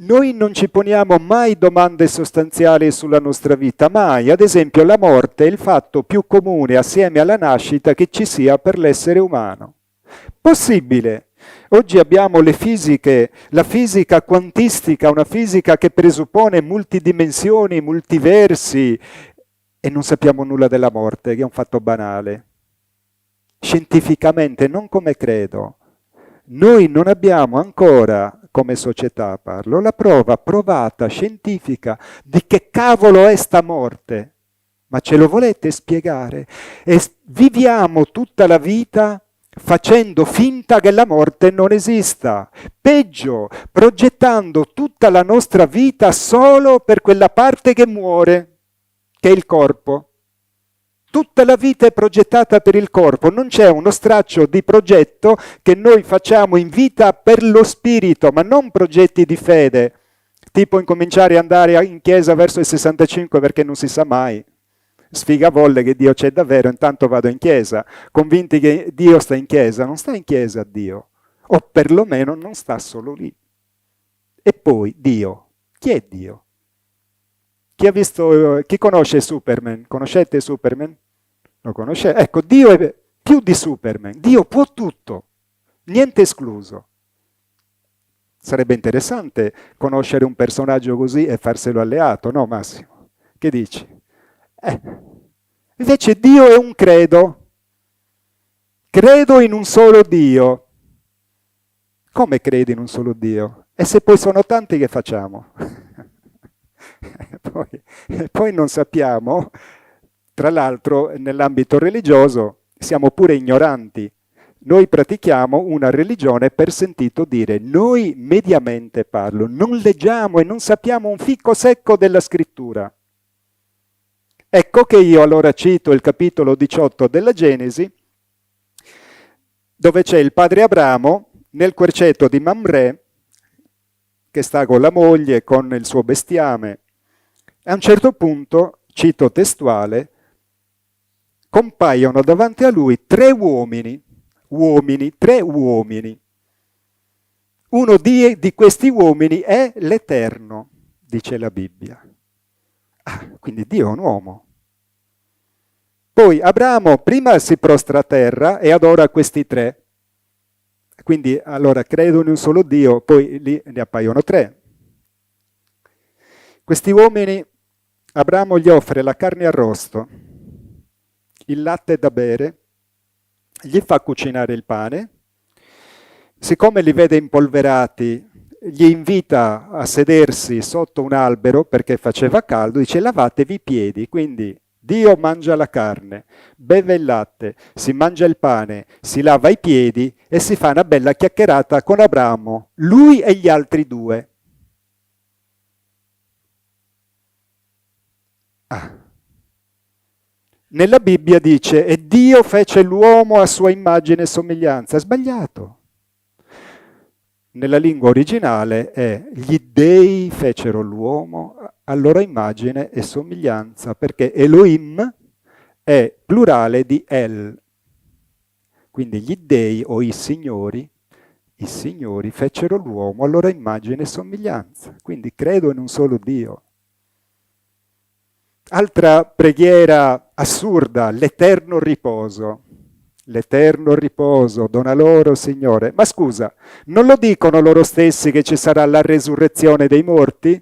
Noi non ci poniamo mai domande sostanziali sulla nostra vita, mai. Ad esempio, la morte è il fatto più comune assieme alla nascita che ci sia per l'essere umano. Possibile. Oggi abbiamo le fisiche, la fisica quantistica, una fisica che presuppone multidimensioni, multiversi, e non sappiamo nulla della morte, che è un fatto banale. Scientificamente, non come credo. Noi non abbiamo ancora, come società parlo, la prova provata, scientifica, di che cavolo è sta morte. Ma ce lo volete spiegare? E viviamo tutta la vita facendo finta che la morte non esista. Peggio, progettando tutta la nostra vita solo per quella parte che muore, che è il corpo. Tutta la vita è progettata per il corpo, non c'è uno straccio di progetto che noi facciamo in vita per lo spirito, ma non progetti di fede, tipo incominciare ad andare in chiesa verso il 65 perché non si sa mai. Sfigavolle che Dio c'è davvero, intanto vado in chiesa, convinti che Dio sta in chiesa. Non sta in chiesa Dio, o perlomeno non sta solo lì. E poi Dio, chi è Dio? Chi conosce Superman? Conoscete Superman? Lo conoscete? Ecco, Dio è più di Superman. Dio può tutto, niente escluso. Sarebbe interessante conoscere un personaggio così e farselo alleato, no Massimo? Che dici? Invece Dio è un credo. Credo in un solo Dio. Come credi in un solo Dio? E se poi sono tanti, che facciamo? Poi non sappiamo, tra l'altro nell'ambito religioso siamo pure ignoranti. Noi pratichiamo una religione per sentito dire. Noi mediamente parlo, non leggiamo e non sappiamo un ficco secco della scrittura. Ecco che io allora cito il capitolo 18 della Genesi, dove c'è il padre Abramo nel querceto di Mamre, che sta con la moglie, con il suo bestiame. A un certo punto, cito testuale, compaiono davanti a lui tre uomini. Uno di questi uomini è l'Eterno, dice la Bibbia. Ah, quindi Dio è un uomo. Poi Abramo prima si prostra a terra e adora questi tre. Quindi allora credo in un solo Dio, poi lì ne appaiono tre. Questi uomini, Abramo gli offre la carne arrosto, il latte da bere, gli fa cucinare il pane, siccome li vede impolverati, gli invita a sedersi sotto un albero perché faceva caldo, dice lavatevi i piedi, quindi Dio mangia la carne, beve il latte, si mangia il pane, si lava i piedi e si fa una bella chiacchierata con Abramo, lui e gli altri due. Nella Bibbia dice, e Dio fece l'uomo a sua immagine e somiglianza. Sbagliato. Nella lingua originale è, gli dei fecero l'uomo a loro immagine e somiglianza, perché Elohim è plurale di El. Quindi gli dei o i signori fecero l'uomo a loro immagine e somiglianza. Quindi credo in un solo Dio. Altra preghiera assurda, l'eterno riposo. L'eterno riposo, dona loro, Signore. Ma scusa, non lo dicono loro stessi che ci sarà la resurrezione dei morti?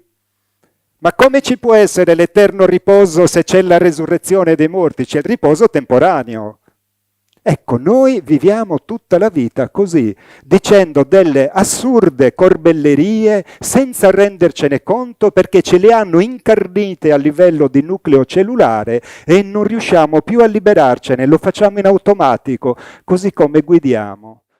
Ma come ci può essere l'eterno riposo se c'è la resurrezione dei morti? C'è il riposo temporaneo. Ecco, noi viviamo tutta la vita così, dicendo delle assurde corbellerie senza rendercene conto perché ce le hanno incarnite a livello di nucleo cellulare e non riusciamo più a liberarcene, lo facciamo in automatico, così come guidiamo.